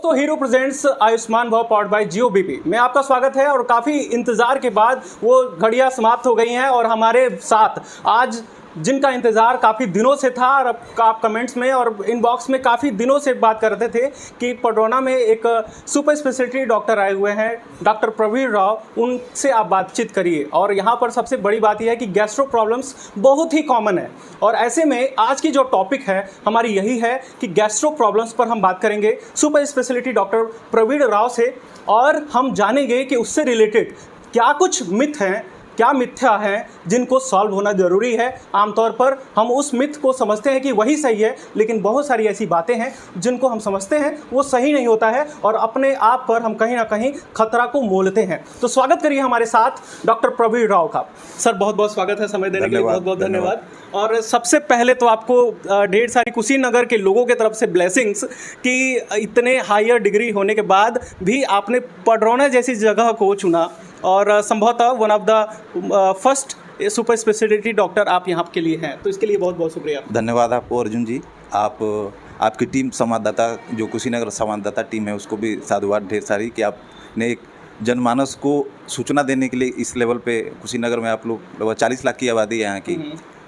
दोस्तों, hero presents Ayushman भव powered by Jio BP में आपका स्वागत है। और काफ़ी इंतज़ार के बाद वो घड़ियां समाप्त हो गई हैं और हमारे साथ आज जिनका इंतज़ार काफ़ी दिनों से था, और आप कमेंट्स में और इनबॉक्स में काफ़ी दिनों से बात कर रहे थे कि पडरौना में एक सुपर स्पेशलिटी डॉक्टर आए हुए हैं, डॉक्टर प्रवीण राव, उनसे आप बातचीत करिए। और यहाँ पर सबसे बड़ी बात यह है कि गैस्ट्रो प्रॉब्लम्स बहुत ही कॉमन है, और ऐसे में आज की जो टॉपिक है हमारी यही है कि गैस्ट्रो प्रॉब्लम्स पर हम बात करेंगे super speciality doctor Praveen Rao से, और हम जानेंगे कि उससे रिलेटेड क्या कुछ मिथ हैं, क्या मिथ्या हैं जिनको सॉल्व होना ज़रूरी है। आमतौर पर हम उस मिथ को समझते हैं कि वही सही है, लेकिन बहुत सारी ऐसी बातें हैं जिनको हम समझते हैं वो सही नहीं होता है, और अपने आप पर हम कहीं ना कहीं खतरा को मोलते हैं। तो स्वागत करिए हमारे साथ डॉक्टर प्रवीण राव का। सर बहुत बहुत स्वागत है, समय देने के लिए बहुत बहुत धन्यवाद। और सबसे पहले तो आपको ढेर सारी कुशीनगर के लोगों की तरफ से ब्लेसिंग्स कि इतने हायर डिग्री होने के बाद भी आपने पडरौना जैसी जगह को चुना, और संभवतः one of the first super speciality doctor आप यहाँ के लिए हैं, तो इसके लिए बहुत बहुत शुक्रिया। धन्यवाद आपको अर्जुन जी। आपकी टीम संवाददाता, जो कुशीनगर संवाददाता टीम है, उसको भी साधुवाद ढेर सारी कि आपने एक जनमानस को सूचना देने के लिए इस लेवल पे कुशीनगर में आप लोग लगभग 40 लाख की आबादी है यहाँ की,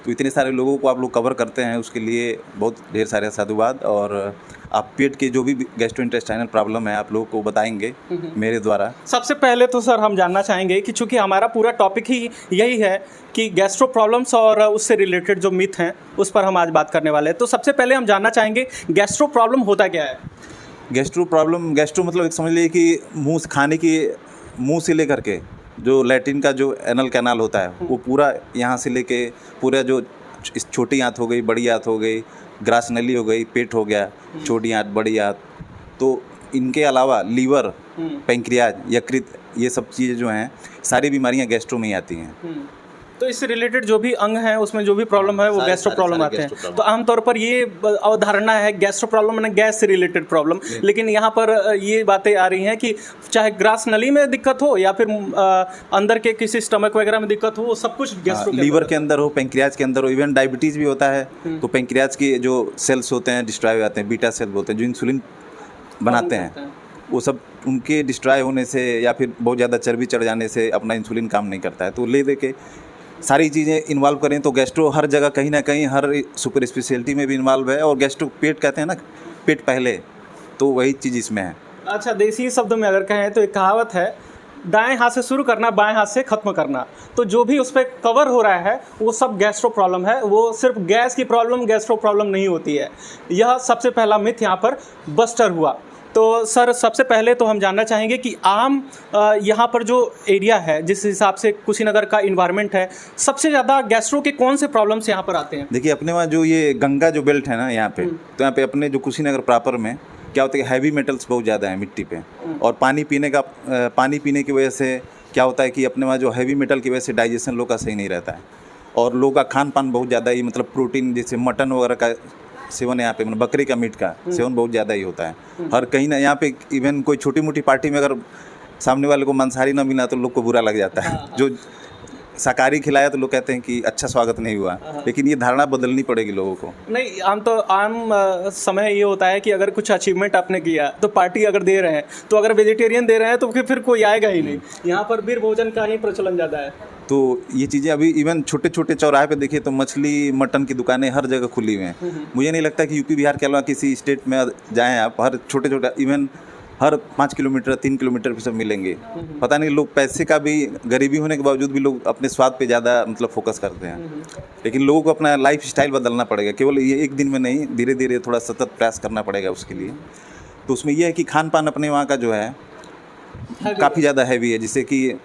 तो इतने सारे लोगों को आप लोग कवर करते हैं, उसके लिए बहुत ढेर सारे साधुवाद। और आप पेट के जो भी गैस्ट्रोइंटेस्टाइनल प्रॉब्लम है आप लोगों को बताएंगे मेरे द्वारा। सबसे पहले तो सर हम जानना चाहेंगे कि चूंकि हमारा पूरा टॉपिक ही यही है कि गैस्ट्रो प्रॉब्लम्स और उससे रिलेटेड जो मिथ हैं उस पर हम आज बात करने वाले हैं, तो सबसे पहले हम जानना चाहेंगे गैस्ट्रो प्रॉब्लम होता क्या है। गैस्ट्रो मतलब एक समझ लीजिए कि मुँह से लेकर के जो लैट्रिन का जो एनल कैनाल होता है वो पूरा यहाँ से लेके पूरा जो छोटी आंत हो गई, बड़ी आंत हो गई, ग्रास नली हो गई, पेट हो गया, छोटी आंत, बड़ी आंत, तो इनके अलावा लीवर, पैंक्रियाज, यकृत, ये सब चीज़ें जो हैं सारी बीमारियां गैस्ट्रो में ही आती हैं। तो इससे रिलेटेड जो भी अंग हैं उसमें जो भी प्रॉब्लम है वो गैस्ट्रो प्रॉब्लम आते हैं। तो आमतौर पर ये अवधारणा है गैस्ट्रो प्रॉब्लम यानी गैस से रिलेटेड प्रॉब्लम, लेकिन यहाँ पर ये बातें आ रही हैं कि चाहे ग्रास नली में दिक्कत हो या फिर अंदर के किसी स्टमक वगैरह में दिक्कत हो, वो सब कुछ गैस्ट्रो लीवर के अंदर हो, पैंक्रियाज के अंदर हो, इवन डायबिटीज़ भी होता है तो पैंक्रियाज के जो सेल्स होते हैं डिस्ट्रॉय हो जाते हैं, बीटा सेल बोलते हैं जो इंसुलिन बनाते हैं, वो सब उनके डिस्ट्रॉय होने से या फिर बहुत ज़्यादा चर्बी चढ़ जाने से अपना इंसुलिन काम नहीं करता है। तो ले दे के सारी चीज़ें इन्वॉल्व करें तो गैस्ट्रो हर जगह कहीं ना कहीं हर सुपर स्पेशलिटी में भी इन्वॉल्व है। और गैस्ट्रो पेट कहते हैं ना, पेट पहले, तो वही चीज़ इसमें है। अच्छा, देसी शब्दों में अगर कहें तो एक कहावत है, दाएं हाथ से शुरू करना, बाएं हाथ से ख़त्म करना। तो जो भी उस पर कवर हो रहा है वो सब गैस्ट्रो प्रॉब्लम है, वो सिर्फ गैस की प्रॉब्लम गैस्ट्रो प्रॉब्लम नहीं होती है। यह सबसे पहला मिथ यहाँ पर बस्टर हुआ। तो सर सबसे पहले तो हम जानना चाहेंगे कि आम यहाँ पर जो एरिया है, जिस हिसाब से कुशीनगर का इन्वायरमेंट है, सबसे ज़्यादा गैस्ट्रो के कौन से प्रॉब्लम्स यहाँ पर आते हैं? देखिए अपने वहाँ जो ये गंगा जो बेल्ट है ना यहाँ पे, तो यहाँ पे अपने जो कुशीनगर प्रॉपर में क्या होता है कि हैवी मेटल्स बहुत ज़्यादा है मिट्टी पे, और पानी पीने की वजह से क्या होता है कि अपने वहाँ जो हैवी मेटल की वजह से डाइजेशन लोग का सही नहीं रहता है, और लोगों का खान पान बहुत ज़्यादा ही मतलब प्रोटीन जैसे मटन वगैरह का सेवन यहाँ पे, मतलब बकरी का मीट का सेवन बहुत ज़्यादा ही होता है। हर कहीं ना यहाँ पे इवन कोई छोटी मोटी पार्टी में अगर सामने वाले को मांसाहारी ना मिला तो लोग को बुरा लग जाता है। जो शाकाहारी खिलाया तो लोग कहते हैं कि अच्छा स्वागत नहीं हुआ, लेकिन ये धारणा बदलनी पड़ेगी लोगों को। नहीं, आम समय ये होता है कि अगर कुछ अचीवमेंट आपने किया तो पार्टी अगर दे रहे हैं, तो अगर वेजिटेरियन दे रहे हैं तो फिर कोई आएगा ही नहीं। यहाँ पर बीर भोजन का ही प्रचलन ज़्यादा है। तो ये चीज़ें अभी इवन छोटे छोटे चौराहे पे देखिए तो मछली मटन की दुकानें हर जगह खुली हुई हैं। मुझे नहीं लगता कि यूपी बिहार के अलावा किसी स्टेट में जाएँ आप, हर छोटे छोटे इवन हर 5 किलोमीटर 3 किलोमीटर पे सब मिलेंगे। पता नहीं लोग पैसे का भी, गरीबी होने के बावजूद भी लोग अपने स्वाद पे ज़्यादा मतलब फोकस करते हैं, लेकिन लोगों को अपना लाइफ स्टाइल बदलना पड़ेगा। केवल ये एक दिन में नहीं, धीरे धीरे थोड़ा सतत प्रयास करना पड़ेगा उसके लिए। तो उसमें यह है कि खान पान अपने वहाँ का जो है काफ़ी ज़्यादा हैवी है, जिससे कि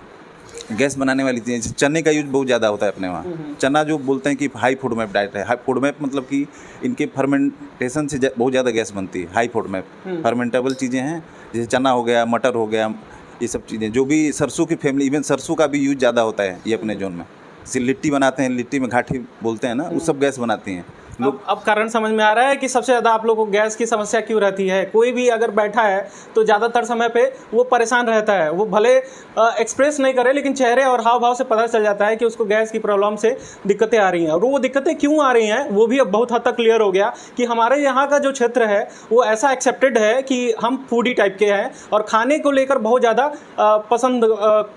गैस बनाने वाली चीज़ें, चने का यूज बहुत ज़्यादा होता है अपने वहाँ। चना जो बोलते हैं कि हाई फूडमैप डाइट है। हाई फूडमैप मतलब कि इनके फर्मेंटेशन से बहुत ज़्यादा गैस बनती है। हाई फूडमैप फर्मेंटेबल चीज़ें हैं, जैसे चना हो गया, मटर हो गया, ये सब चीज़ें। जो भी सरसों की फैमिली, इवन सरसों का भी यूज ज़्यादा होता है ये अपने जोन में। जैसे लिट्टी बनाते हैं, लिट्टी में घाटी बोलते हैं ना, वो सब गैस बनाती हैं। अब कारण समझ में आ रहा है कि सबसे ज़्यादा आप लोगों को गैस की समस्या क्यों रहती है। कोई भी अगर बैठा है तो ज़्यादातर समय पे वो परेशान रहता है, वो भले एक्सप्रेस नहीं करे लेकिन चेहरे और हाव भाव से पता चल जाता है कि उसको गैस की प्रॉब्लम से दिक्कतें आ रही हैं। और वो दिक्कतें क्यों आ रही हैं वो भी अब बहुत हद तक क्लियर हो गया कि हमारे यहाँ का जो क्षेत्र है वो ऐसा एक्सेप्टेड है कि हम फूडी टाइप के हैं और खाने को लेकर बहुत ज़्यादा पसंद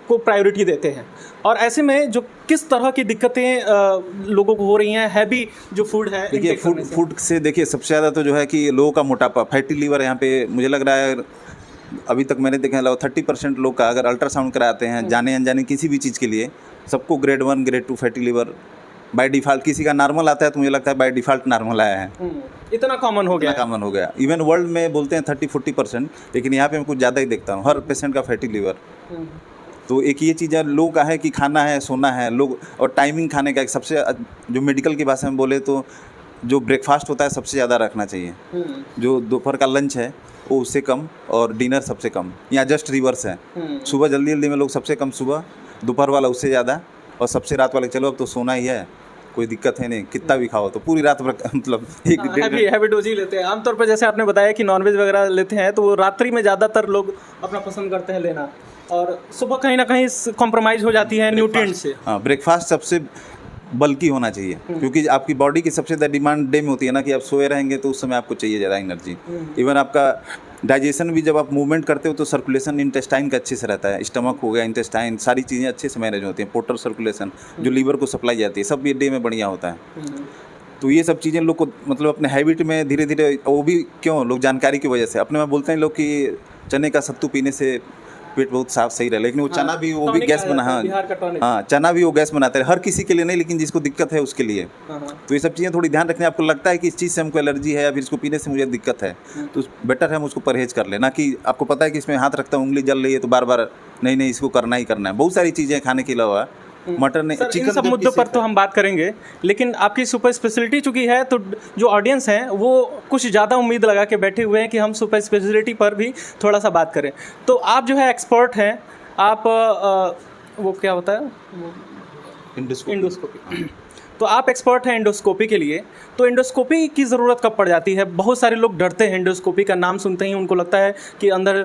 को प्रायोरिटी देते हैं। और ऐसे में जो किस तरह की दिक्कतें लोगों को हो रही हैं हैवी जो फूड है, देखिए फूड से देखिए सबसे ज़्यादा तो जो है कि लोगों का मोटापा, फैटी लीवर यहाँ पे मुझे लग रहा है अभी तक मैंने देखा है 30% लोग का अगर अल्ट्रासाउंड कराते हैं जाने अनजाने किसी भी चीज़ के लिए, सबको grade 1 grade 2 fatty liver by default. किसी का नॉर्मल आता है तो मुझे लगता है बाय डिफ़ॉल्ट नॉर्मल आया है। इतना कॉमन हो गया, कॉमन हो गया। इवन वर्ल्ड में बोलते हैं 30-40%, लेकिन यहाँ पे मैं कुछ ज़्यादा ही देखता हूँ हर पेशेंट का फैटी लीवर। तो एक ये चीज़ है लोगों का है कि खाना है सोना है लोग, और टाइमिंग खाने का एक सबसे जो मेडिकल की भाषा में बोले तो जो ब्रेकफास्ट होता है सबसे ज़्यादा रखना चाहिए, जो दोपहर का लंच है वो उससे कम और डिनर सबसे कम, या जस्ट रिवर्स है। सुबह जल्दी जल्दी में लोग सबसे कम सुबह, दोपहर वाला उससे ज़्यादा, और सबसे रात वाले चलो अब तो सोना ही है, कोई दिक्कत है नहीं, कितना भी खाओ तो पूरी रात भर मतलब हैवी डोज ही लेते हैं। आमतौर पर जैसे आपने बताया कि नॉनवेज वगैरह लेते हैं तो वो रात्रि में ज़्यादातर लोग अपना पसंद करते हैं लेना, और सुबह कहीं ना कहीं कॉम्प्रोमाइज़ हो जाती है न्यूट्रिएंट से। हाँ, ब्रेकफास्ट सबसे बल्कि होना चाहिए क्योंकि आपकी बॉडी की सबसे ज़्यादा डिमांड डे में होती है ना कि आप सोए रहेंगे तो उस समय आपको चाहिए ज़्यादा एनर्जी। इवन आपका डाइजेशन भी जब आप मूवमेंट करते हो तो सर्कुलेशन इंटेस्टाइन का अच्छे से रहता है, स्टमक हो गया, इंटेस्टाइन, सारी चीज़ें अच्छे से मैनेज होती हैं, पोर्टल सर्कुलेशन जो लीवर को सप्लाई जाती है सब ये डे में बढ़िया होता है। तो ये सब चीज़ें लोग को मतलब अपने हैबिट में धीरे धीरे, वो भी क्यों लोग जानकारी की वजह से अपने में बोलते हैं लोग कि चने का सत्तू पीने से पेट बहुत साफ सही रहे, लेकिन वो चना भी वो भी गैस बना, हाँ चना भी वो गैस बनाता है, हर किसी के लिए नहीं लेकिन जिसको दिक्कत है उसके लिए। तो ये सब चीज़ें थोड़ी ध्यान रखनी, आपको लगता है कि इस चीज़ से हमको एलर्जी है या फिर इसको पीने से मुझे दिक्कत है तो बेटर है हम उसको परहेज कर लें, ना कि आपको पता है कि इसमें हाथ रखता हूँ उंगली जल रही है तो बार बार नहीं इसको करना ही करना है। बहुत सारी चीज़ें खाने के अलावा मटन चिकन, इन सब मुद्दों पर तो हम बात करेंगे, लेकिन आपकी सुपर स्पेशलिटी चूँकि है तो जो ऑडियंस हैं वो कुछ ज़्यादा उम्मीद लगा के बैठे हुए हैं कि हम सुपर स्पेशलिटी पर भी थोड़ा सा बात करें। तो आप जो है एक्सपर्ट हैं, आप वो क्या होता है इंडोस्कोपी, तो आप एक्सपर्ट हैं इंडोस्कोपी के लिए। तो इंडोस्कोपी की ज़रूरत कब पड़ जाती है? बहुत सारे लोग डरते हैं इंडोस्कोपी का नाम सुनते ही, उनको लगता है कि अंदर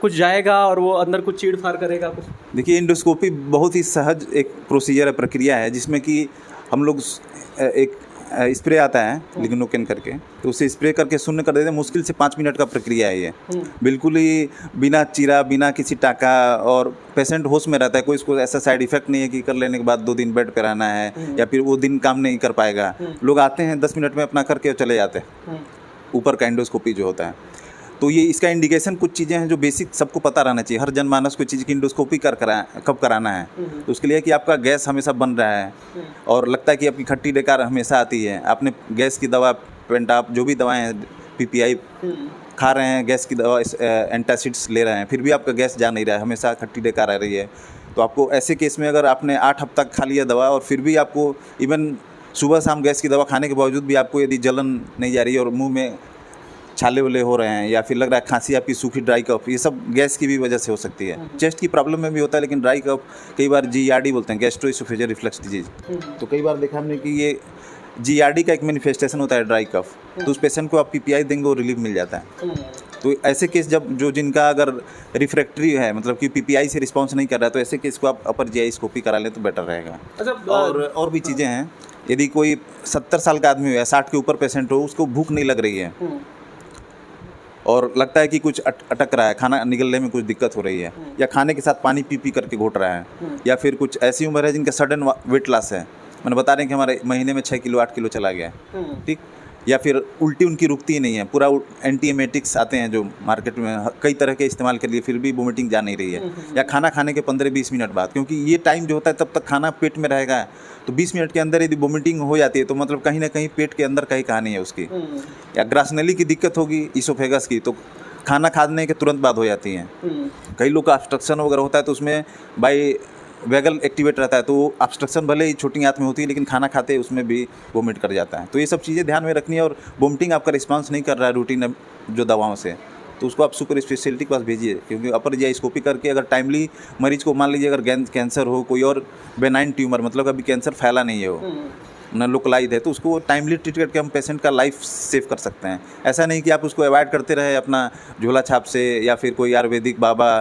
कुछ जाएगा और वो अंदर कुछ चीड़-फाड़ करेगा कुछ। देखिए इंडोस्कोपी बहुत ही सहज एक प्रोसीजर है, प्रक्रिया है, जिसमें कि हम लोग एक स्प्रे आता है लिग्नोकेन करके, तो उसे स्प्रे करके शून्य कर देते हैं। मुश्किल से 5 मिनट का प्रक्रिया है ये, बिल्कुल ही बिना चीरा बिना किसी टाका, और पेशेंट होश में रहता है, कोई इसको ऐसा साइड इफेक्ट नहीं है कि कर लेने के बाद 2 दिन बेड पे रहना है या फिर वो दिन काम नहीं कर पाएगा। लोग आते हैं 10 मिनट में अपना करके चले जाते हैं। ऊपर का एंडोस्कोपी जो होता है, तो ये इसका इंडिकेशन कुछ चीज़ें हैं जो बेसिक सबको पता रहना चाहिए, हर जनमानस को चीज़ की इंडोस्कोपी कब कराना है। तो उसके लिए कि आपका गैस हमेशा बन रहा है और लगता है कि आपकी खट्टी डकार हमेशा आती है, आपने गैस की दवा पेंटाप जो भी दवाएं हैं PPI खा रहे हैं, गैस की दवा एंटासिड्स ले रहे हैं, फिर भी आपका गैस जा नहीं रहा है, हमेशा खट्टी डकार आ रही है। तो आपको ऐसे केस में अगर आपने 8 हफ्ता खा लिया दवा और फिर भी आपको इवन सुबह शाम गैस की दवा खाने के बावजूद भी आपको यदि जलन नहीं जा रही है और मुँह में छाले वाले हो रहे हैं या फिर लग रहा है खांसी आपकी सूखी ड्राई कफ, ये सब गैस की भी वजह से हो सकती है। चेस्ट की प्रॉब्लम में भी होता है, लेकिन ड्राई कफ कई बार GERD बोलते हैं, गैस्ट्रोइसोफेजियल रिफ्लक्स डिजीज। तो कई बार देखा हमने कि ये GERD का एक मैनिफेस्टेशन होता है ड्राई कफ, तो उस पेशेंट को आप PPI देंगे और रिलीफ मिल जाता है। तो ऐसे केस जो जिनका अगर रिफ्रैक्टरी है, मतलब कि PPI से रिस्पॉन्स नहीं कर रहा है, तो ऐसे केस को आप अपर GI स्कोपी करा लें तो बेटर रहेगा। और भी चीज़ें हैं, यदि कोई 70 साल का आदमी हो या 60 के ऊपर पेशेंट हो, उसको भूख नहीं लग रही है और लगता है कि कुछ अटक रहा है, खाना निगलने में कुछ दिक्कत हो रही है, या खाने के साथ पानी पी करके घोट रहा है, या फिर कुछ ऐसी उम्र है जिनका सडन वेट लॉस है, मैंने बता रहे हैं कि हमारे महीने में 6 किलो 8 किलो चला गया है, ठीक, या फिर उल्टी उनकी रुकती ही नहीं है, पूरा एंटीएमेटिक्स आते हैं जो मार्केट में कई तरह के इस्तेमाल के लिए, फिर भी वोमिटिंग जा नहीं रही है, या खाना खाने के 15-20 मिनट बाद, क्योंकि ये टाइम जो होता है तब तक खाना पेट में रहेगा, तो 20 मिनट के अंदर यदि वोमिटिंग हो जाती है तो मतलब कहीं ना कहीं पेट के अंदर कहीं कहानी है उसकी, या ग्रासनली की दिक्कत होगी, इसोफेगस की, तो खाना खाने के तुरंत बाद हो जाती हैं। कई लोग का ऑब्स्ट्रक्शन वगैरह होता है तो उसमें बाई वैगल एक्टिवेट रहता है, तो ऑब्स्ट्रक्शन भले ही छोटी आंत में होती है लेकिन खाना खाते उसमें भी वोमिट कर जाता है। तो ये सब चीज़ें ध्यान में रखनी है, और वोमिटिंग आपका रिस्पांस नहीं कर रहा है रूटीन जो दवाओं से, तो उसको आप सुपर स्पेशलिटी के पास भेजिए, क्योंकि अपर GI स्कोपी करके अगर टाइमली मरीज को, मान लीजिए अगर कैंसर हो, कोई और बेनाइन ट्यूमर, मतलब अभी कैंसर फैला नहीं है वो, ना लोकलाइज है, तो उसको टाइमली ट्रीट करके हम पेशेंट का लाइफ सेव कर सकते हैं। ऐसा नहीं कि आप उसको अवॉइड करते रहे अपना झोला छाप से या फिर कोई आयुर्वेदिक बाबा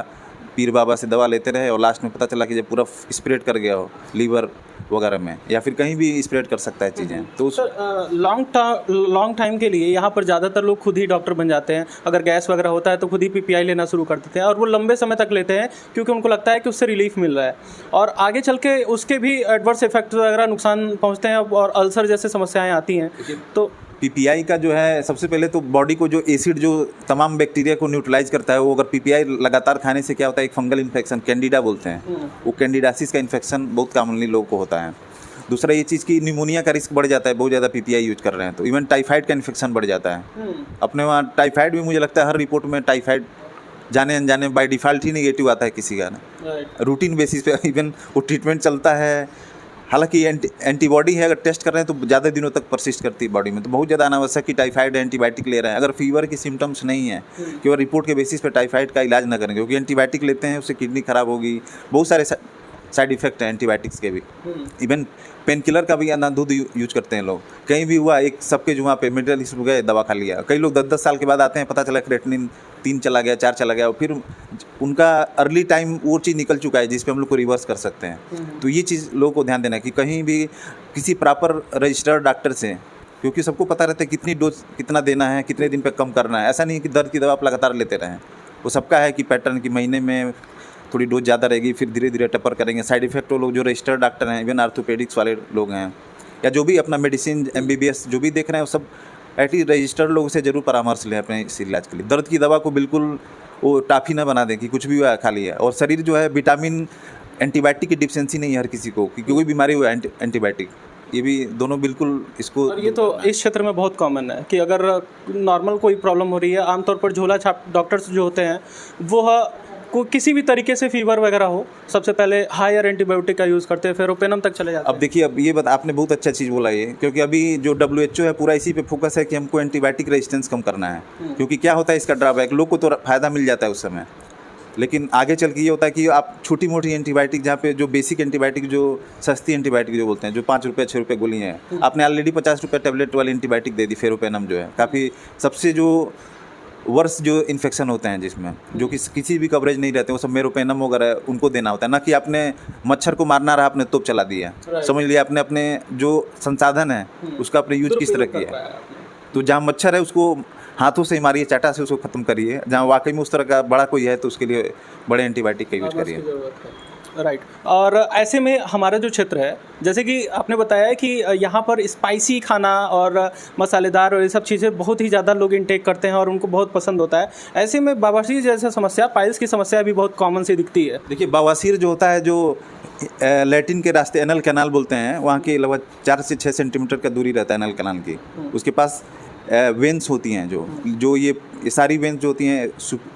पीर बाबा से दवा लेते रहे और लास्ट में पता चला कि जब पूरा स्प्रेड कर गया हो लीवर वगैरह में या फिर कहीं भी स्प्रेड कर सकता है चीज़ें। तो उस लॉन्ग टाइम के लिए यहाँ पर ज़्यादातर लोग खुद ही डॉक्टर बन जाते हैं। अगर गैस वगैरह होता है तो खुद ही पीपीआई लेना शुरू कर देते हैं और वो लंबे समय तक लेते हैं क्योंकि उनको लगता है कि उससे रिलीफ मिल रहा है, और आगे चल के उसके भी एडवर्स इफेक्ट वगैरह नुकसान पहुँचते हैं और अल्सर जैसे समस्याएँ आती हैं। तो पीपीआई का जो है सबसे पहले तो बॉडी को जो एसिड जो तमाम बैक्टीरिया को न्यूट्रलाइज करता है, वो अगर पीपीआई लगातार खाने से क्या होता है, एक फंगल इन्फेक्शन कैंडिडा बोलते हैं, वो कैंडिडासिस का इन्फेक्शन बहुत कॉमनली लोगों को होता है। दूसरा ये चीज़ की निमोनिया का रिस्क बढ़ जाता है, बहुत ज़्यादा पीपीआई यूज कर रहे हैं तो इवन टाइफाइड का इन्फेक्शन बढ़ जाता है। अपने वहाँ टाइफाइड भी मुझे लगता है हर रिपोर्ट में टाइफाइड जाने अनजाने बाय डिफ़ॉल्ट ही नेगेटिव आता है किसी का ना, रूटीन बेसिस पे इवन वो ट्रीटमेंट चलता है। हालांकि एंटीबॉडी है, अगर टेस्ट कर रहे हैं तो ज़्यादा दिनों तक परसिस्ट करती है बॉडी में, तो बहुत ज़्यादा अनावश्यक कि टाइफाइड एंटीबायोटिक ले रहे हैं। अगर फीवर की सिम्टम्स नहीं है केवल रिपोर्ट के बेसिस पे टाइफाइड का इलाज ना करेंगे, क्योंकि एंटीबायोटिक लेते हैं उससे किडनी खराब होगी, बहुत सारे साइड इफेक्ट हैं एंटीबायोटिक्स के भी। इवन पेन किलर का भी अंधाधुंध यूज करते हैं लोग। कहीं भी हुआ एक सबके जुआ पे मेडिकल हिस्ट्री गए दवा खा लिया, कई लोग 10-10 साल के बाद आते हैं, पता चला क्रेटिनिन 3 चला गया, 4 चला गया, और फिर उनका अर्ली टाइम वो चीज़ निकल चुका है जिस पे हम लोग को रिवर्स कर सकते हैं। तो ये चीज़ लोगों को ध्यान देना है कि कहीं भी किसी प्रॉपर रजिस्टर्ड डॉक्टर से, क्योंकि सबको पता रहता है कितनी डोज कितना देना है, कितने दिन पे कम करना है। ऐसा नहीं कि दर्द की दवा आप लगातार लेते रहें, वो सबका है कि पैटर्न की महीने में थोड़ी डोज ज़्यादा रहेगी, फिर धीरे धीरे टपर करेंगे। साइड इफेक्ट वो लोग जो रजिस्टर्ड डॉक्टर हैं, इवन आर्थोपेडिक्स वाले लोग हैं या जो भी अपना मेडिसिन MBBS जो भी देख रहे हैं, वो सब ऐटी रजिस्टर्ड लोगों से ज़रूर परामर्श लें अपने इस इलाज के लिए। दर्द की दवा को बिल्कुल वो टाफी ना बना दें कि कुछ भी हुआ खा लिया। और शरीर जो है विटामिन एंटीबायोटिक की डिफिशिएंसी नहीं है हर किसी को, क्योंकि कोई बीमारी हुआ एंटीबायोटिक, ये भी दोनं बिल्कुल इसको। और ये तो इस क्षेत्र में बहुत कॉमन है कि अगर नॉर्मल कोई प्रॉब्लम हो रही है, आमतौर पर झोला छाप डॉक्टर्स जो होते हैं वो को किसी भी तरीके से फीवर वगैरह हो, सबसे पहले हायर एंटीबायोटिक का यूज़ करते हैं, फिर ओपेनम तक चले जाते हैं। अब देखिए, अब ये बात आपने बहुत अच्छा चीज़ बोला ये, क्योंकि अभी जो WHO है पूरा इसी पे फोकस है कि हमको एंटीबायोटिक रेजिस्टेंस कम करना है। क्योंकि क्या होता है इसका ड्रॉबैक, लोग को तो फ़ायदा मिल जाता है उस समय, लेकिन आगे चल के ये होता है कि आप छोटी मोटी एंटीबायोटिक, जहाँ पे जो बेसिक एंटीबायोटिक जो सस्ती एंटीबायोटिक जो बोलते हैं, जो 5 रुपये 6 रुपये गोली हैं, आपने ऑलरेडी 50 रुपये टैबलेट वाली एंटीबायोटिक दे दी, फेरोपेनम जो है काफ़ी सबसे जो वर्ष जो इन्फेक्शन होते हैं जिसमें जो किसी भी कवरेज नहीं रहते, वो सब मेरोपेनम वगैरह उनको देना होता है। ना कि आपने मच्छर को मारना रहा, आपने तोप चला दिया, समझ लिया आपने अपने जो संसाधन है उसका अपने यूज किस तरह किया। तो जहाँ मच्छर है उसको हाथों से ही मारिए, चाटा से उसको ख़त्म करिए। जहाँ वाकई में उस तरह का बड़ा कोई है तो उसके लिए बड़े एंटीबायोटिक का यूज करिए। राइट। और ऐसे में हमारा जो क्षेत्र है, जैसे कि आपने बताया कि यहाँ पर स्पाइसी खाना और मसालेदार और ये सब चीज़ें बहुत ही ज़्यादा लोग इंटेक करते हैं और उनको बहुत पसंद होता है। ऐसे में बवासीर जैसा समस्या, पाइल्स की समस्या भी बहुत कॉमन सी दिखती है। देखिए, बवासीर जो होता है, जो लैटिन के रास्ते एनल कैनाल बोलते हैं, वहाँ की लगभग 4 से 6 सेंटीमीटर का दूरी रहता है एनल कैनाल की। उसके पास वेंस होती हैं जो ये सारी वेंस जो होती हैं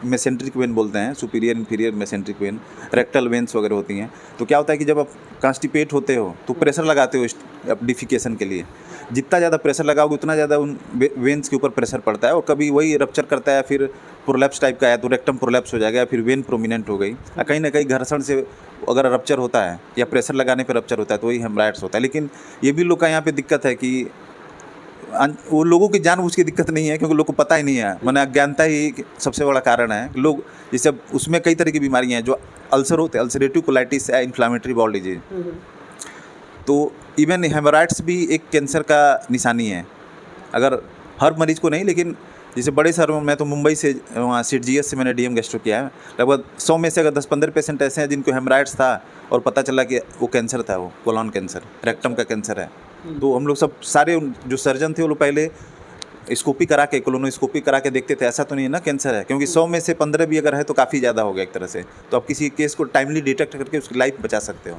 मेसेंट्रिक वेन बोलते हैं, superior inferior mesenteric vein, rectal veins वगैरह होती हैं। तो क्या होता है कि जब आप कॉन्स्टिपेट होते हो तो प्रेशर लगाते हो डिफिकेशन के लिए, जितना ज़्यादा प्रेशर लगाओगे उतना ज़्यादा उन वेंस के ऊपर प्रेशर पड़ता है और कभी वही रप्चर करता है, फिर प्रोलैप्स टाइप का है तो रेक्टम प्रोलैप्स हो जाएगा, फिर वेन प्रोमिनेंट हो गई। कहीं ना कहीं घर्षण से अगर रप्चर होता है या प्रेशर लगाने पर रप्चर होता है तो वही हेमराइड्स होता है। लेकिन ये भी लोग का यहाँ पे दिक्कत है कि वो लोगों की जानबूझ की दिक्कत नहीं है, क्योंकि लोग को पता ही नहीं है, माने अज्ञानता ही सबसे बड़ा कारण है। लोग जैसे उसमें कई तरह की बीमारियां हैं जो अल्सर होते हैं, अल्सरेटिव कोलाइटिस है, इन्फ्लामेटरी बाउल डिजीज, तो इवन हेमराइड्स भी एक कैंसर का निशानी है। अगर हर मरीज को नहीं, लेकिन जैसे बड़े शहरों में, मैं तो मुंबई से वहाँ CGS से मैंने DM गैस्ट्रो किया है, लगभग 100 में से अगर 10-15% ऐसे हैं जिनको हेमराइड्स था और पता चला कि वो कैंसर था, वो कोलोन कैंसर, रेक्टम का कैंसर है। तो हम लोग सब सारे जो सर्जन थे वो लोग पहले स्कोपी करा के, कोलोनोस्कोपी करा के देखते थे, ऐसा तो नहीं है ना कैंसर है, क्योंकि 100 में से 15 भी अगर है तो काफ़ी ज़्यादा हो गया एक तरह से। तो आप किसी केस को टाइमली डिटेक्ट करके उसकी लाइफ बचा सकते हो।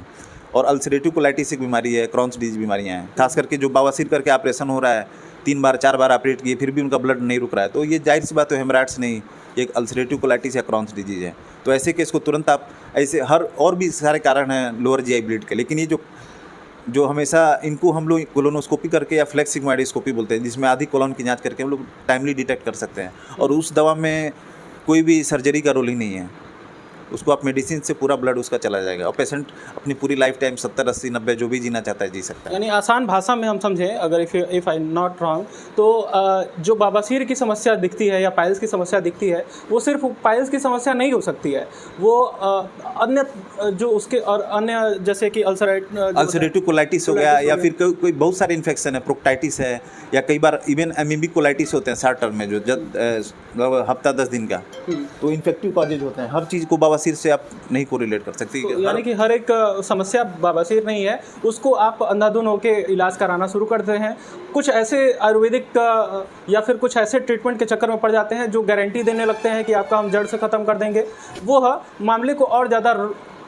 और अल्सरेटिव कोलाइटिस एक बीमारी है, क्रॉन्स डिजीज बीमारियाँ हैं, खास करके जो बवासीर करके ऑपरेशन हो रहा है, 3 बार 4 बार ऑपरेट किए फिर भी उनका ब्लड नहीं रुक रहा है, तो ये जाहिर सी बात है हेमराइड्स नहीं, एक अल्सरेटिव कोलाइटिस या क्रॉन्स डिजीज है। तो ऐसे केस को तुरंत आप ऐसे हर और भी सारे कारण हैं लोअर GI ब्लीड के, लेकिन ये जो हमेशा इनको हम लोग कोलोनोस्कोपी करके या फ्लेक्स सिग्मोइडोस्कोपी बोलते हैं, जिसमें आधी कोलोन की जांच करके हम लोग टाइमली डिटेक्ट कर सकते हैं। और उस दवा में कोई भी सर्जरी का रोल ही नहीं है, उसको आप मेडिसिन से पूरा ब्लड उसका चला जाएगा और पेशेंट अपनी पूरी लाइफ टाइम 70, 80, 90 जो भी जीना चाहता है जी सकता है। यानी आसान भाषा में हम समझें, अगर इफ़ आई नॉट रॉन्ग, तो जो बवासीर की समस्या दिखती है या पाइल्स की समस्या दिखती है, वो सिर्फ पाइल्स की समस्या नहीं हो सकती है, वो अन्य जो उसके और अन्य जैसे कि अल्सरेटिव कोलाइटिस हो गया, या फिर कोई बहुत सारे इन्फेक्शन है, प्रोक्टाइटिस है, या कई बार इवन एमीबिक कोलाइटिस होते हैं शॉर्ट टर्म में, जो हफ्ता 10 दिन का, तो इन्फेक्टिव कॉजेज होते हैं। हर चीज़ को बवासीर से आप नहीं कोरिलेट कर सकते। तो यानी कि हर एक समस्या बवासीर नहीं है, उसको आप अंधाधुन होकर इलाज कराना शुरू करते हैं। कुछ ऐसे आयुर्वेदिक या फिर कुछ ऐसे ट्रीटमेंट के चक्कर में पड़ जाते हैं जो गारंटी देने लगते हैं कि आपका हम जड़ से ख़त्म कर देंगे, वो मामले को और ज़्यादा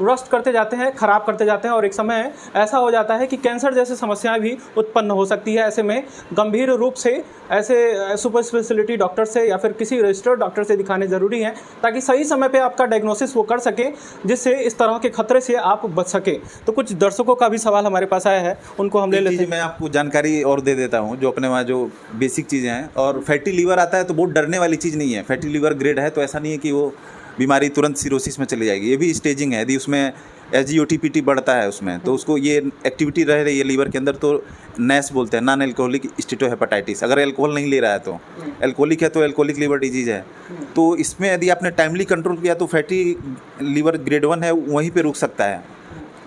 रस्ट करते जाते हैं, ख़राब करते जाते हैं, और एक समय ऐसा हो जाता है कि कैंसर जैसी समस्याएं भी उत्पन्न हो सकती है। ऐसे में गंभीर रूप से ऐसे सुपर स्पेशलिटी डॉक्टर से या फिर किसी रजिस्टर्ड डॉक्टर से दिखाने ज़रूरी है, ताकि सही समय पे आपका डायग्नोसिस वो कर सके, जिससे इस तरह के खतरे से आप बच सके। तो कुछ दर्शकों का भी सवाल हमारे पास आया है, उनको हम ले लेते हैं। मैं आपको जानकारी और दे देता हूँ जो अपने वहाँ जो बेसिक चीज़ें हैं। और फैटी लीवर आता है तो बहुत डरने वाली चीज़ नहीं है। फैटी लीवर ग्रेड है तो ऐसा नहीं है कि वो बीमारी तुरंत सिरोसिस में चली जाएगी, ये भी स्टेजिंग है। यदि उसमें SGOT-PT बढ़ता है उसमें, तो उसको ये एक्टिविटी रह रही है लीवर के अंदर, तो NAS बोलते हैं, नॉन एल्कोहलिक स्टीटोहेपेटाइटिस। अगर एल्कोहल नहीं ले रहा है तो एल्कोहलिक है तो एल्कोहलिक लीवर डिजीज़ है। तो इसमें यदि आपने टाइमली कंट्रोल किया तो फैटी लीवर ग्रेड 1 है वहीं पे रुक सकता है।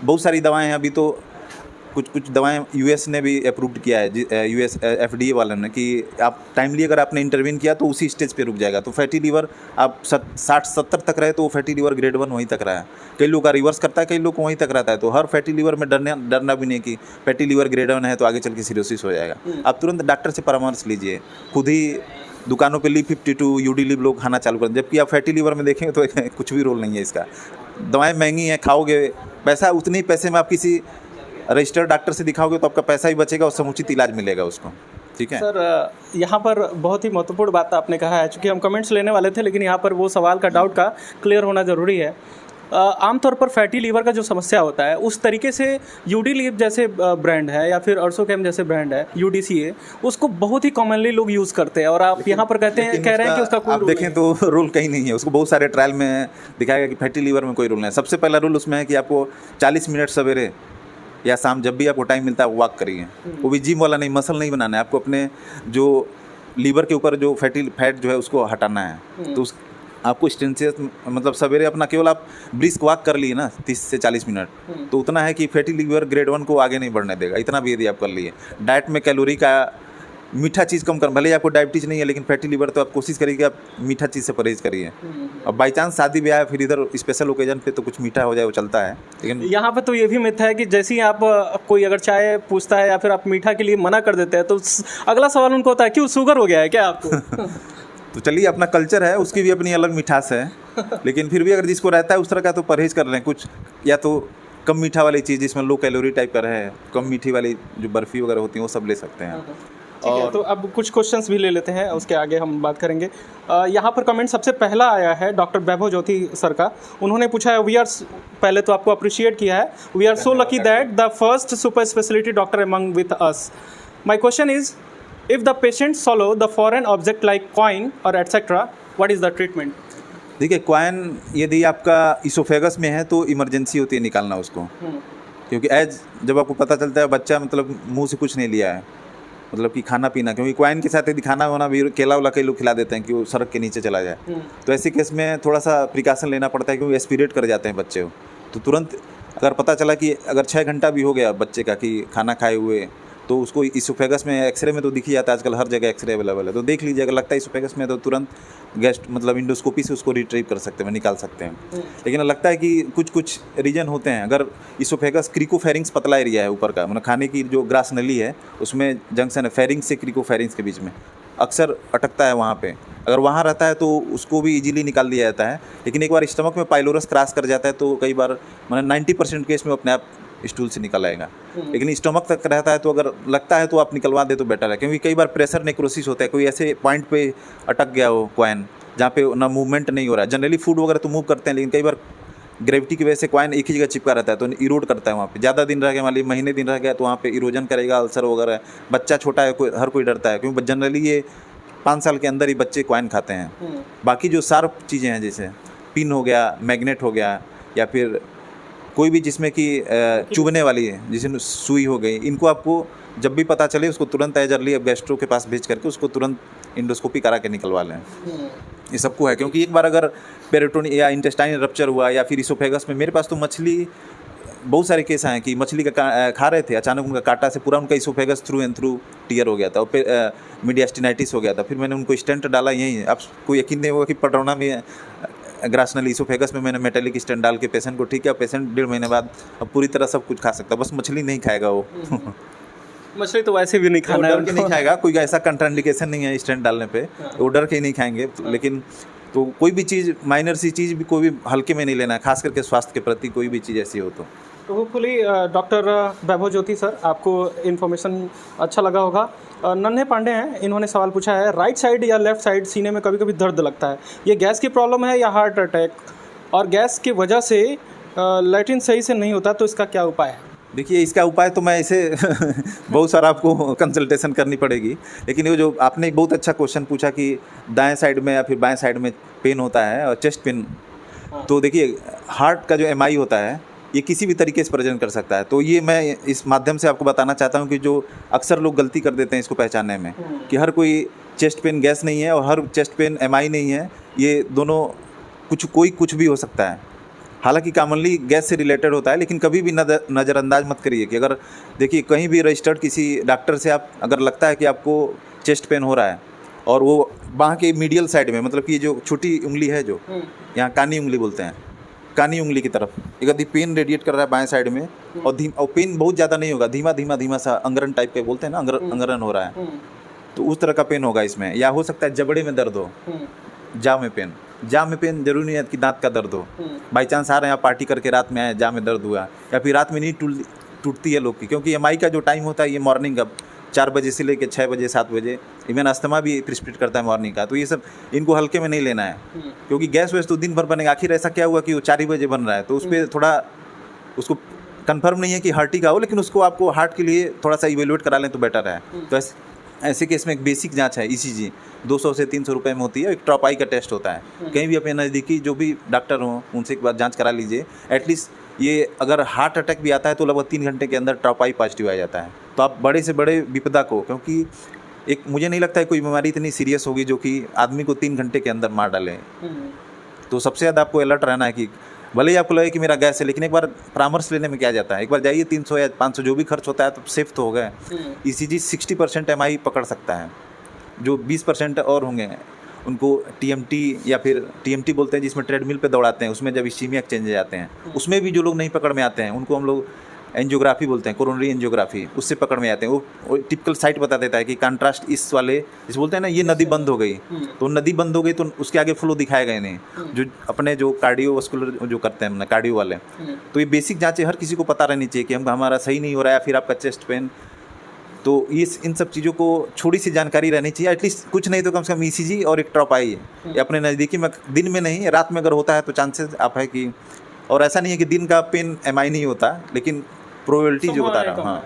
बहुत सारी दवाएं हैं, अभी तो कुछ दवाएं US ने भी अप्रूव्ड किया है, US FDA वालों ने, कि आप टाइमली अगर आपने इंटरवीन किया तो उसी स्टेज पे रुक जाएगा। तो फैटी लीवर आप 60-70 तक रहे तो वो फैटी लीवर ग्रेड 1 वहीं तक रहा है। कई लोग का रिवर्स करता है, कई लोग को वहीं तक रहता है। तो हर फैटी लीवर में डरना भी नहीं कि फैटी लीवर ग्रेड 1 है तो आगे चल के सिरोसिस हो जाएगा। आप तुरंत डॉक्टर से परामर्श लीजिए। खुद ही दुकानों पे Liv52 UD Liv लोग खाना चालू कर, जबकि आप फैटी लीवर में देखेंगे तो कुछ भी रोल नहीं है इसका। दवाएँ महंगी हैं, खाओगे पैसा, उतने ही पैसे में आप किसी रजिस्टर्ड डॉक्टर से दिखाओगे तो आपका पैसा ही बचेगा और समुचित इलाज मिलेगा उसको। ठीक है सर, यहाँ पर बहुत ही महत्वपूर्ण बात आपने कहा है, चूँकि हम कमेंट्स लेने वाले थे, लेकिन यहाँ पर वो सवाल का डाउट का क्लियर होना ज़रूरी है। आमतौर पर फैटी लीवर का जो समस्या होता है, उस तरीके से UD Liv जैसे ब्रांड है या फिर अर्सोकेम जैसे ब्रांड है, UDCA, उसको बहुत ही कॉमनली लोग यूज़ करते हैं, और आप यहाँ पर कह रहे हैं कि उसका कोई आप देखें तो रूल कहीं नहीं है। उसको बहुत सारे ट्रायल में दिखाया गया कि फैटी लीवर में कोई रूल नहीं है। सबसे पहला रूल उसमें है कि आपको 40 मिनट सवेरे या शाम जब भी आपको टाइम मिलता है वॉक करिए। वो भी जिम वाला नहीं, मसल नहीं बनाना है आपको, अपने जो लीवर के ऊपर जो फैट जो है उसको हटाना है। तो आपको स्टेंसियस मतलब सवेरे अपना केवल आप ब्रिस्क वॉक कर लिए ना 30 से 40 मिनट, तो उतना है कि फैटी लीवर ग्रेड 1 को आगे नहीं बढ़ने देगा। इतना भी यदि आप कर लिए, डाइट में कैलोरी का, मीठा चीज़ कम कर, भले ही आपको डायबिटीज़ नहीं है लेकिन फैटी लीवर तो आप कोशिश करिए कि आप मीठा चीज़ से परहेज़ करिए। अब बाई चांस शादी ब्याह फिर इधर स्पेशल ओकेजन पे तो कुछ मीठा हो जाए वो चलता है, लेकिन यहाँ पे तो ये भी मिथ है कि जैसे ही आप कोई अगर चाय पूछता है या फिर आप मीठा के लिए मना कर देते हैं तो अगला सवाल उनको होता है क्यों शुगर हो गया है क्या आपको? तो चलिए, अपना कल्चर है, उसकी भी अपनी अलग मिठास है, लेकिन फिर भी अगर जिसको रहता है उस तरह का तो परहेज़ कर लें। कुछ या तो कम मीठा वाली चीज़ जिसमें लो कैलोरी टाइप का रहे, कम मीठी वाली जो बर्फ़ी वगैरह होती है वो सब ले सकते हैं। और तो अब कुछ क्वेश्चंस भी ले लेते हैं, उसके आगे हम बात करेंगे। यहाँ पर कमेंट सबसे पहला आया है डॉक्टर वैभव ज्योति सर का। उन्होंने पूछा है, पहले तो आपको अप्रिशिएट किया है, we are so lucky that the first super speciality doctor among with us. My question is, if the patient swallow the foreign object like coin और etcetera, what is the treatment? देखिए, coin यदि आपका oesophagus में है तो emergency होती है निकालना उसको, क्योंकि जब आपको पता चलता है बच्चा मतलब मुंह से कुछ नहीं लिया है, मतलब कि खाना पीना, क्योंकि क्वाइन के साथ यदि खाना होना भी, केला वाला कई लोग खिला देते हैं कि वो सड़क के नीचे चला जाए, तो ऐसे केस में थोड़ा सा प्रिकॉशन लेना पड़ता है, क्योंकि एस्पिरेट कर जाते हैं बच्चे को। तो तुरंत अगर पता चला कि अगर 6 घंटा भी हो गया बच्चे का कि खाना खाए हुए, तो उसको इसोफेगस में एक्सरे में तो दिख ही जाता है, आजकल हर जगह एक्सरे अवेलेबल है, तो देख लीजिए। अगर लगता है इसोफेगस में तो तुरंत गैस्ट मतलब इंडोस्कोपी से उसको रिट्रीव कर सकते हैं, निकाल सकते हैं। लेकिन लगता है कि कुछ रीजन होते हैं, अगर इसोफेगस क्रिकोफेरिंग्स पतला एरिया है ऊपर का, मतलब खाने की जो ग्रास नली है उसमें जंक्शन है फेरिंग्स से क्रिकोफेरिंग्स के बीच में, अक्सर अटकता है वहाँ पे। अगर वहाँ रहता है तो उसको भी इजीली निकाल दिया जाता है। लेकिन एक बार स्टमक में पाइलोरस क्रॉस कर जाता है तो कई बार मतलब 90% केस में अपने आप स्टूल से निकल आएगा। लेकिन स्टमक तक रहता है तो अगर लगता है तो आप निकलवा दे तो बेटर है, क्योंकि कई बार प्रेशर नेक्रोसिस होता है, कोई ऐसे पॉइंट पे अटक गया हो क्वाइन जहाँ पे ना मूवमेंट नहीं हो रहा है। जनरली फूड वगैरह तो मूव करते हैं, लेकिन कई बार ग्रेविटी की वजह से क्वाइन एक ही जगह चिपका रहता है तो इरोड करता है वहाँ पे। ज़्यादा दिन रह गया, मान लीजिए महीने दिन रह गया तो वहाँ पे इरोजन करेगा, अल्सर वगैरह। बच्चा छोटा है, हर कोई डरता है, क्योंकि जनरली ये 5 साल के अंदर ही बच्चे क्वाइन खाते हैं। बाकी जो शार्प चीज़ें हैं जैसे पिन हो गया, मैग्नेट हो गया, या फिर कोई भी जिसमें कि चुभने वाली है, जिसमें सुई हो गई, इनको आपको जब भी पता चले उसको तुरंत एजरली अब गैस्ट्रो के पास भेज करके उसको तुरंत इंडोस्कोपी करा के निकलवा लें। ये सबको है, क्योंकि एक बार अगर पेरिटोनियम या इंटेस्टाइन रप्चर हुआ या फिर इसोफेगस में, मेरे पास तो मछली बहुत सारे केस आए हैं कि मछली का खा रहे थे, अचानक उनका कांटा से पूरा उनका oesophagus through and through tear हो गया था और मीडियास्टिनाइटिस हो गया था। फिर मैंने उनको स्टेंट डाला यहीं, अब कोई यकीन नहीं होगा कि पटरौना में ग्रासनल इसोफेगस में मैंने मेटेलिक स्टेंट डाल के पेशेंट को ठीक किया। पेशेंट 1.5 महीने बाद अब पूरी तरह सब कुछ खा सकता, बस मछली नहीं खाएगा वो। मछली तो वैसे भी नहीं खाना डर के नहीं खाएगा, कोई ऐसा कंट्राइंडिकेशन नहीं है स्टेंट डालने पे, वो डर के ही नहीं खाएंगे। लेकिन तो कोई भी चीज़, माइनर सी चीज़ भी कोई भी हल्के में नहीं लेना है, खास करके स्वास्थ्य के प्रति कोई भी चीज़ ऐसी हो तो होपफुली डॉक्टर वैभव ज्योति सर, आपको इन्फॉर्मेशन अच्छा लगा होगा। नन्हे पांडे हैं, इन्होंने सवाल पूछा है, राइट साइड या लेफ्ट साइड सीने में कभी कभी दर्द लगता है, ये गैस की प्रॉब्लम है या हार्ट अटैक, और गैस की वजह से लैट्रिन सही से नहीं होता, तो इसका क्या उपाय है? देखिए, इसका उपाय तो मैं इसे बहुत सारा आपको कंसल्टेशन करनी पड़ेगी, लेकिन ये जो आपने एक बहुत अच्छा क्वेश्चन पूछा कि दाएं साइड में या फिर बाएं साइड में पेन होता है और चेस्ट पेन, तो देखिए हार्ट का जो एमआई होता है ये किसी भी तरीके से प्रेजेंट कर सकता है। तो ये मैं इस माध्यम से आपको बताना चाहता हूँ कि जो अक्सर लोग गलती कर देते हैं इसको पहचानने में, कि हर कोई चेस्ट पेन गैस नहीं है और हर चेस्ट पेन एमआई नहीं है, ये दोनों कुछ भी हो सकता है। हालांकि कॉमनली गैस से रिलेटेड होता है, लेकिन कभी भी नज़रअंदाज मत करिए कि अगर देखिए कहीं भी रजिस्टर्ड किसी डॉक्टर से आप अगर लगता है कि आपको चेस्ट पेन हो रहा है और वो बाह के मीडियल साइड में, मतलब कि ये जो छोटी उंगली है, जो यहाँ कानी उंगली बोलते हैं, कानी उंगली की तरफ यदि पेन रेडिएट कर रहा है बाएं साइड में और पेन बहुत ज़्यादा नहीं होगा, धीमा सा अंगरन टाइप के बोलते हैं ना, अंगरन हो रहा है, तो उस तरह का पेन होगा इसमें। या हो सकता है जबड़े में दर्द हो, जाम में पेन जरूरी नहीं है कि दांत का दर्द हो, बाई चांस आ रहे हैं आप पार्टी करके रात में आए, जाम में दर्द हुआ, या फिर रात में नींद टूटती है लोग की, क्योंकि एमआई का जो टाइम होता है ये मॉर्निंग का 4 बजे से लेकर 6 बजे 7 बजे, इवन अस्थमा भी प्रिस्क्रिप्ट करता है मॉर्निंग का। तो ये सब इनको हल्के में नहीं लेना है, क्योंकि गैस वैस तो दिन भर बनेगा। आखिर ऐसा क्या हुआ कि वो 4 ही बजे बन रहा है, तो उस पर थोड़ा उसको कंफर्म नहीं है कि हार्ट ही का हो, लेकिन उसको आपको हार्ट के लिए थोड़ा सा इवेल्युएट करा लें तो बेटर है। तो ऐसे केस में एक बेसिक जांच है ईसीजी, 200 से 300 रुपये में होती है। एक ट्रॉपाई का टेस्ट होता है, कहीं भी अपने नज़दीकी जो भी डॉक्टर हों उनसे एक बार जांच करा लीजिए। एटलीस्ट ये अगर हार्ट अटैक भी आता है तो लगभग 3 घंटे के अंदर ट्रॉपाई पॉजिटिव आ जाता है। तो आप बड़े से बड़े विपदा को, क्योंकि एक मुझे नहीं लगता है कोई बीमारी इतनी सीरियस होगी जो कि आदमी को 3 घंटे के अंदर मार डाले। तो सबसे ज़्यादा आपको अलर्ट रहना है कि भले ही आपको लगे कि मेरा गैस है, लेकिन एक बार परामर्श लेने में क्या जाता है, एक बार जाइए, 300 या 500 जो भी खर्च होता है तो सेफ तो हो गए। ईसीजी 60% एमआई पकड़ सकता है, जो 20% और होंगे उनको टीएमटी या फिर टीएमटी बोलते हैं, जिसमें ट्रेडमिल पे दौड़ाते हैं, उसमें जब इस्कीमिया एक्सचेंज जाते हैं, उसमें भी जो लोग नहीं पकड़ में आते हैं उनको हम लोग एंजियोग्राफी बोलते हैं, कोरोनरी एंजियोग्राफी, उससे पकड़ में आते हैं। वो टिपिकल साइट बता देता है कि कंट्रास्ट इस वाले, जिस बोलते हैं ना, ये नदी बंद हो गई, तो नदी बंद हो गई तो उसके आगे फ्लो दिखाएगा ही नहीं, जो अपने जो कार्डियोवास्कुलर जो करते हैं ना कार्डियो वाले। तो ये बेसिक जाँचें हर किसी को पता रहनी चाहिए कि हमारा सही नहीं हो रहा है, फिर आपका चेस्ट पेन, तो ये इन सब चीज़ों को थोड़ी सी जानकारी रहनी चाहिए। एटलीस्ट कुछ नहीं तो कम से कम ईसीजी और एक ट्रॉपाई है, ये अपने नज़दीकी में, दिन में नहीं, रात में अगर होता है तो चांसेस आप है कि, और ऐसा नहीं है कि दिन का पेन एमआई नहीं होता, लेकिन प्रोबेबिलिटी जो बता रहा हूँ, हाँ,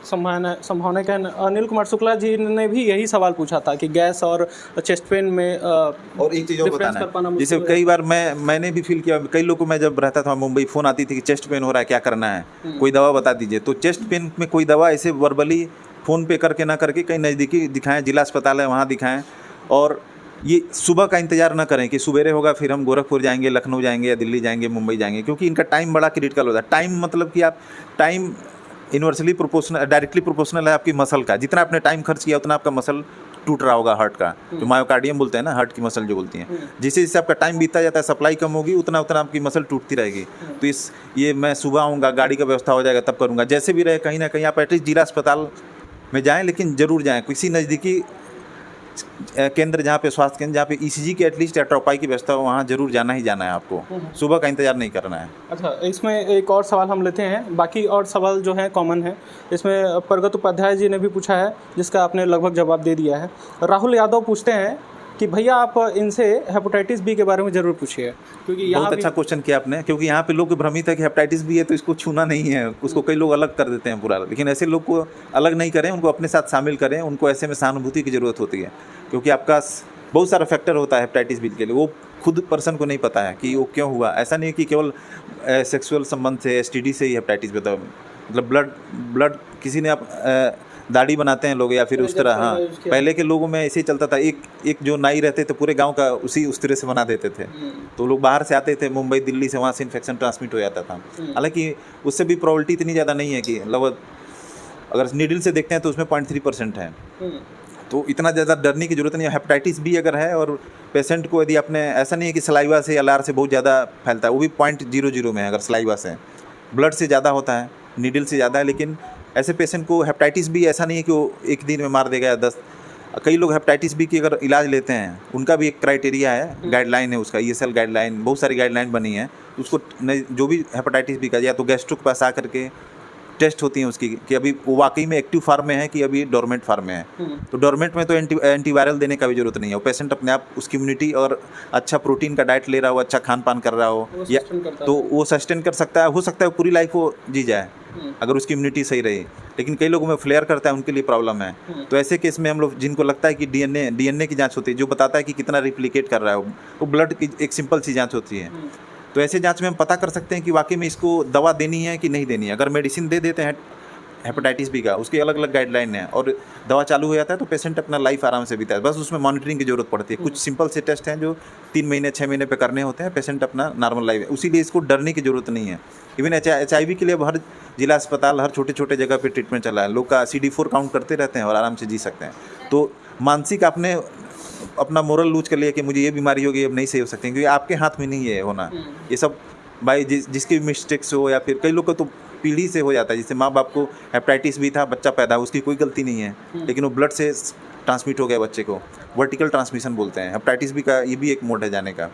संभावना का। अनिल कुमार शुक्ला जी ने भी यही सवाल पूछा था कि गैस और चेस्ट पेन में और एक चीज़ और बताना, जैसे कई बार मैंने भी फील किया, कई लोगों को मैं जब रहता था मुंबई, फ़ोन आती थी कि चेस्ट पेन हो रहा है, क्या करना है, कोई दवा बता दीजिए। तो चेस्ट पेन में कोई दवा ऐसे वर्बली फ़ोन पे करके ना करके कहीं नज़दीकी दिखाएं, जिला अस्पताल है वहाँ दिखाएं, और ये सुबह का इंतजार ना करें कि सुबेरे होगा फिर हम गोरखपुर जाएंगे, लखनऊ जाएंगे या दिल्ली जाएंगे, मुंबई जाएंगे, क्योंकि इनका टाइम बड़ा क्रिटिकल होता है। टाइम मतलब कि आप time inversely proportional, directly proportional है आपकी मसल का, जितना आपने टाइम खर्च किया उतना आपका मसल टूट रहा होगा, हार्ट का जो मायोकार्डियम बोलते हैं ना, हार्ट की मसल जो बोलती हैं, जैसे जैसे आपका टाइम बीतता जाता है, सप्लाई कम होगी, उतना उतना आपकी मसल टूटती रहेगी। तो ये मैं सुबह आऊँगा, गाड़ी का व्यवस्था हो जाएगा तब करूँगा, जैसे भी रहे, कहीं ना कहीं आप एटलीस्ट जिला अस्पताल में जाएँ, लेकिन ज़रूर जाएँ किसी नज़दीकी केंद्र जहाँ पे, स्वास्थ्य केंद्र जहाँ पे ईसीजी की एटलीस्ट या ट्रॉपाई की व्यवस्था हो, वहाँ जरूर जाना ही जाना है आपको, सुबह का इंतजार नहीं करना है। अच्छा, इसमें एक और सवाल हम लेते हैं, बाकी और सवाल जो हैं कॉमन है। इसमें प्रगत उपाध्याय जी ने भी पूछा है, जिसका आपने लगभग जवाब दे दिया है। राहुल यादव पूछते हैं कि भैया आप इनसे हेपेटाइटिस बी के बारे में ज़रूर पूछिए, क्योंकि बहुत अच्छा क्वेश्चन किया आपने, क्योंकि यहाँ पे लोग भ्रमित है कि हेपेटाइटिस बी है तो इसको छूना नहीं है, उसको कई लोग अलग कर देते हैं पूरा, लेकिन ऐसे लोग को अलग नहीं करें, उनको अपने साथ शामिल करें, उनको ऐसे में सहानुभूति की ज़रूरत होती है, क्योंकि आपका बहुत सारा फैक्टर होता है हेपेटाइटिस बी के लिए, वो खुद पर्सन को नहीं पता है कि वो क्यों हुआ। ऐसा नहीं है कि केवल सेक्सुअल संबंध से, एसटीडी से ही हेपेटाइटिस बी होता है, मतलब ब्लड किसी ने आप दाढ़ी बनाते हैं लोग या फिर उस तरह, हाँ पहले के लोगों में ऐसे ही चलता था, एक जो नाई रहते थे पूरे गांव का उस तरह से बना देते थे, तो लोग बाहर से आते थे मुंबई दिल्ली से, वहाँ से इन्फेक्शन ट्रांसमिट हो जाता था। हालांकि उससे भी प्रोबेबिलिटी इतनी ज़्यादा नहीं है कि लगभग अगर नीडल से देखते हैं तो उसमें 0.3% है, तो इतना ज़्यादा डरने की जरूरत नहीं है। हेपेटाइटिस बी अगर है और पेशेंट को यदि आपने, ऐसा नहीं है कि सलाइवा से या लार से बहुत ज़्यादा फैलता है, वो भी 0.00 में है अगर सलाइवा से, ब्लड से ज़्यादा होता है, नीडल से ज़्यादा है। लेकिन ऐसे पेशेंट को हेपेटाइटिस बी ऐसा नहीं है कि वो एक दिन में मार देगा या 10। कई लोग हेपेटाइटिस बी की अगर इलाज लेते हैं, उनका भी एक क्राइटेरिया है, गाइडलाइन है उसका, ESL गाइडलाइन, बहुत सारी गाइडलाइन बनी है उसको। जो भी हेपेटाइटिस बी का या तो गैस्ट्रो के पास आ करके टेस्ट होती हैं उसकी कि अभी वो वाकई में एक्टिव फार्म में है कि अभी डोरमेंट फार्म में है। तो डोरमेंट में तो एंटीवायरल देने का भी जरूरत नहीं है, वो पेशेंट अपने आप उसकी इम्यूनिटी और अच्छा प्रोटीन का डाइट ले रहा हो, अच्छा खान पान कर रहा हो, या तो वो सस्टेन कर सकता है, हो सकता है पूरी लाइफ वो जी जाए अगर उसकी इम्यूनिटी सही रही। लेकिन कई लोगों में फ्लेयर करता है, उनके लिए प्रॉब्लम है। तो ऐसे केस में हम लोग जिनको लगता है कि डीएनए की जांच होती है जो बताता है कि कितना रिप्लिकेट कर रहा है, वो ब्लड की एक सिंपल सी जांच होती है। तो ऐसे जांच में हम पता कर सकते हैं कि वाकई में इसको दवा देनी है कि नहीं देनी है। अगर मेडिसिन दे देते हैं हेपेटाइटिस बी का, उसकी अलग अलग गाइडलाइन है और दवा चालू हो जाता है तो पेशेंट अपना लाइफ आराम से बीता है। बस उसमें मॉनिटरिंग की जरूरत पड़ती है। कुछ सिंपल से टेस्ट हैं जो 3 महीने 6 महीने पे करने होते हैं, पेशेंट अपना नॉर्मल लाइफ है। उसीलिए इसको डरने की जरूरत नहीं है। इवन HIV के लिए अब हर जिला अस्पताल, हर छोटे छोटे जगह पे ट्रीटमेंट चला है। लोग का CD4 काउंट करते रहते हैं और आराम से जी सकते हैं। तो मानसिक आपने अपना मोरल लूज कर लिया कि मुझे ये बीमारी होगी, अब नहीं सही हो सकती, क्योंकि आपके हाथ में नहीं है होना। ये सब भाई जिसकी मिस्टेक्स हो या फिर कई लोग को तो पीढ़ी से हो जाता है। जैसे माँ बाप को हेपेटाइटिस भी था, बच्चा पैदा, उसकी कोई गलती नहीं है, लेकिन वो ब्लड से ट्रांसमिट हो गया बच्चे को, वर्टिकल ट्रांसमिशन बोलते हैं। हेपेटाइटिस बी का ये भी एक मोड है जाने का,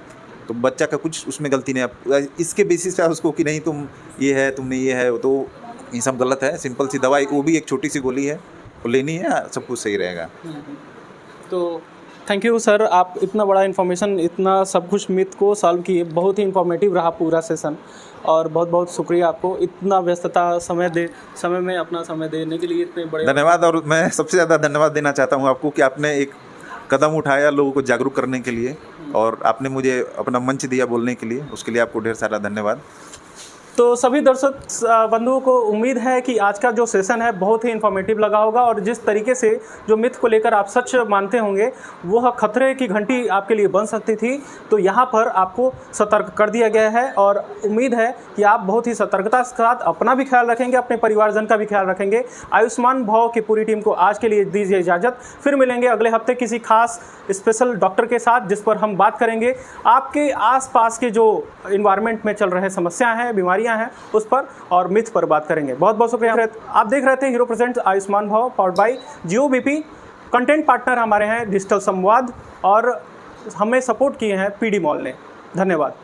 तो बच्चा का कुछ उसमें गलती नहीं है। इसके बेसिस पे उसको कि नहीं तुम ये है, तुमने ये है, तो ये सब गलत है। सिंपल सी दवाई, वो भी एक छोटी सी गोली है, वो लेनी है, सब कुछ सही रहेगा। तो थैंक यू सर, आप इतना बड़ा इन्फॉर्मेशन, इतना सब कुछ मिथ को सॉल्व किए। बहुत ही इन्फॉर्मेटिव रहा पूरा सेशन और बहुत बहुत शुक्रिया आपको इतना व्यस्तता समय में अपना समय देने के लिए, इतने बड़े धन्यवाद। और मैं सबसे ज़्यादा धन्यवाद देना चाहता हूँ आपको कि आपने एक कदम उठाया लोगों को जागरूक करने के लिए और आपने मुझे अपना मंच दिया बोलने के लिए, उसके लिए आपको ढेर सारा धन्यवाद। तो सभी दर्शक बंधुओं को उम्मीद है कि आज का जो सेशन है बहुत ही इन्फॉर्मेटिव लगा होगा और जिस तरीके से जो मिथ को लेकर आप सच मानते होंगे वह खतरे की घंटी आपके लिए बन सकती थी, तो यहाँ पर आपको सतर्क कर दिया गया है और उम्मीद है कि आप बहुत ही सतर्कता के साथ अपना भी ख्याल रखेंगे, अपने परिवारजन का भी ख्याल रखेंगे। आयुष्मान भव की पूरी टीम को आज के लिए दीजिए इजाज़त। फिर मिलेंगे अगले हफ्ते किसी खास स्पेशल डॉक्टर के साथ, जिस पर हम बात करेंगे आपके आसपास के जो इन्वायरमेंट में चल रहे समस्याएं हैं, बीमारियां हैं, उस पर और मिथ पर बात करेंगे। बहुत बहुत शुक्रिया। आप देख रहे थे हीरो प्रेजेंट्स आयुष्मान भव powered by GOBP। Content partner हमारे हैं डिजिटल संवाद और हमें सपोर्ट किए हैं PD मॉल ने। धन्यवाद।